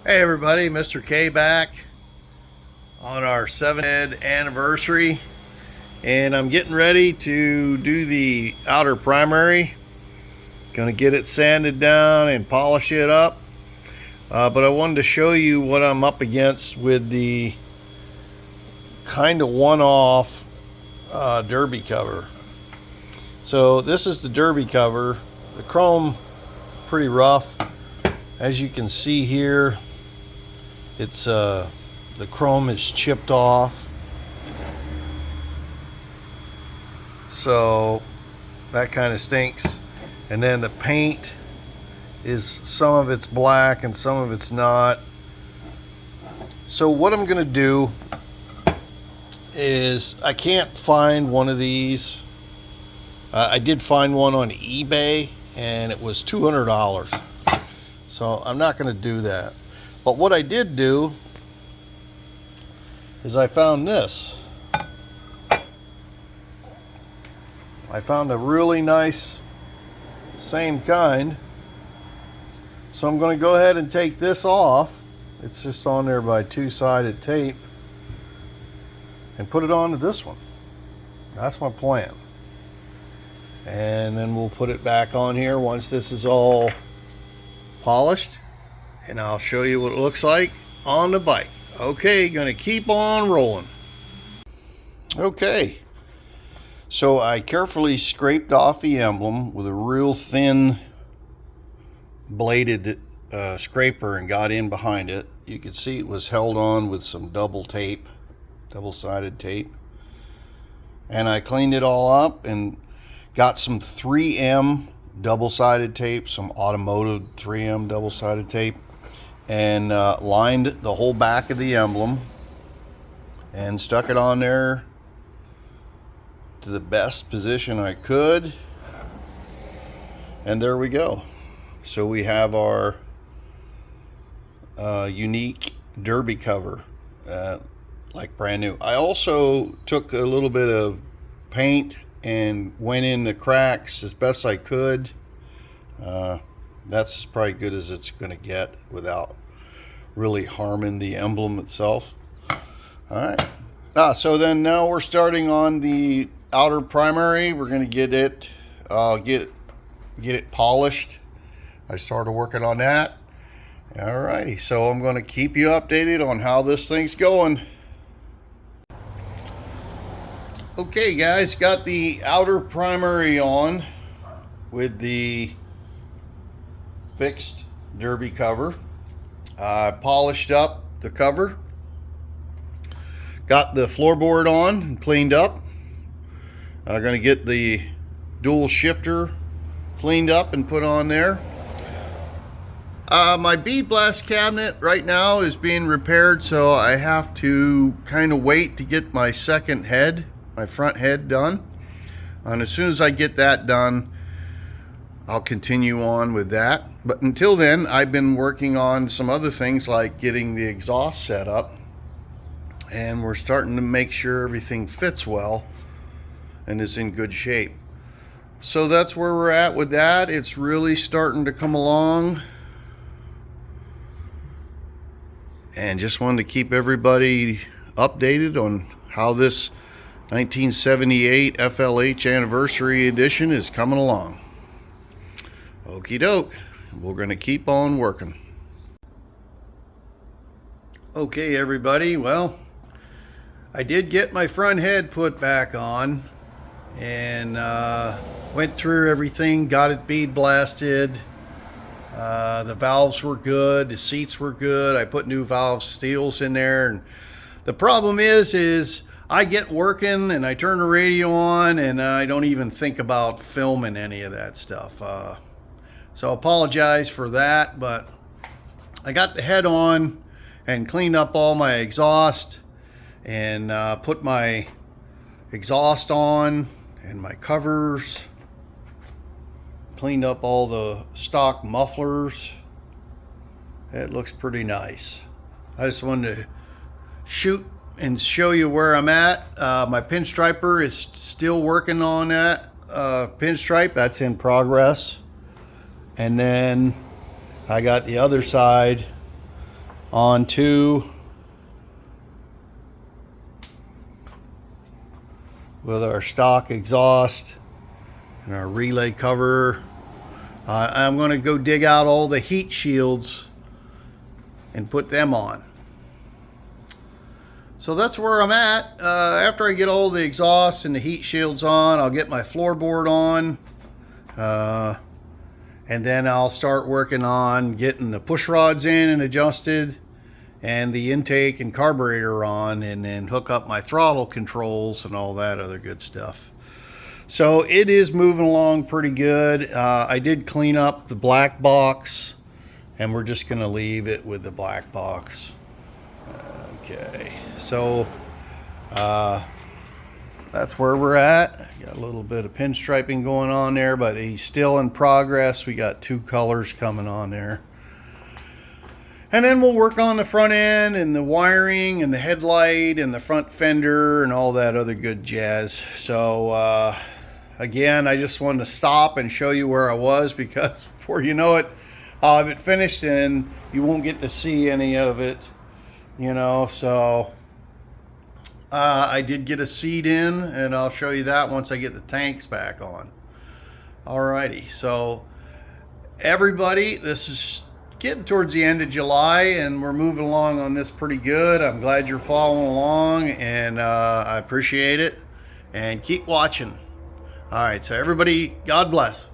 Hey everybody, Mr. K back on our 7th anniversary, and I'm getting ready to do the outer primary. Gonna get it sanded down and polish it up, but I wanted to show you what I'm up against with the kind of one-off derby cover. So this is the derby cover. The chrome pretty rough, as you can see here. It's the chrome is chipped off, so that kind of stinks. And then the paint is, some of it's black and some of it's not. So what I'm gonna do is, I can't find one of these. I did find one on eBay and it was $200, so I'm not gonna do that. But what I did do is I found this. I found a really nice, same kind. So I'm going to go ahead and take this off. It's just on there by two-sided tape, and put it onto this one. That's my plan. And then we'll put it back on here once this is all polished, and I'll show you what it looks like on the bike. Okay, gonna keep on rolling. Okay, so I carefully scraped off the emblem with a real thin bladed scraper and got in behind it. You can see it was held on with some double-sided tape. And I cleaned it all up and got some 3M double-sided tape, some automotive 3M double-sided tape, and lined the whole back of the emblem and stuck it on there to the best position I could. And there we go. So we have our unique derby cover, like brand new. I also took a little bit of paint and went in the cracks as best I could. That's probably good as it's going to get without really harming the emblem itself. All right. So then now we're starting on the outer primary. We're going to get it polished. I started working on that. All righty. So I'm going to keep you updated on how this thing's going. Okay, guys, got the outer primary on with the fixed derby cover. I polished up the cover, got the floorboard on and cleaned up. I'm going to get the dual shifter cleaned up and put on there. My bead blast cabinet right now is being repaired, so I have to kind of wait to get my second head, my front head, done. And as soon as I get that done, I'll continue on with that. But until then, I've been working on some other things like getting the exhaust set up, and we're starting to make sure everything fits well and is in good shape. So that's where we're at with that. It's really starting to come along, and just wanted to keep everybody updated on how this 1978 FLH anniversary edition is coming along. Okie doke, we're going to keep on working. Okay, everybody, well, I did get my front head put back on, and went through everything, got it bead blasted. The valves were good, the seats were good. I put new valve steels in there, and the problem is I get working and I turn the radio on and I don't even think about filming any of that stuff. So I apologize for that, but I got the head on and cleaned up all my exhaust and put my exhaust on and my covers, cleaned up all the stock mufflers. It looks pretty nice. I just wanted to shoot and show you where I'm at. My pinstriper is still working on that pinstripe. That's in progress. And then I got the other side onto with our stock exhaust and our relay cover. I'm going to go dig out all the heat shields and put them on. So that's where I'm at. After I get all the exhaust and the heat shields on, I'll get my floorboard on. And then I'll start working on getting the push rods in and adjusted, and the intake and carburetor on, and then hook up my throttle controls and all that other good stuff. So it is moving along pretty good. I did clean up the black box, and we're just going to leave it with the black box. Okay, so that's where we're at. Got a little bit of pinstriping going on there, but he's still in progress. We got 2 colors coming on there. And then we'll work on the front end and the wiring and the headlight and the front fender and all that other good jazz. So again, I just wanted to stop and show you where I was, because before you know it, I'll have it finished and you won't get to see any of it, you know. So I did get a seat in, and I'll show you that once I get the tanks back on. Alrighty, so everybody, this is getting towards the end of July, and we're moving along on this pretty good. I'm glad you're following along, and I appreciate it. And keep watching. All right, so everybody, God bless.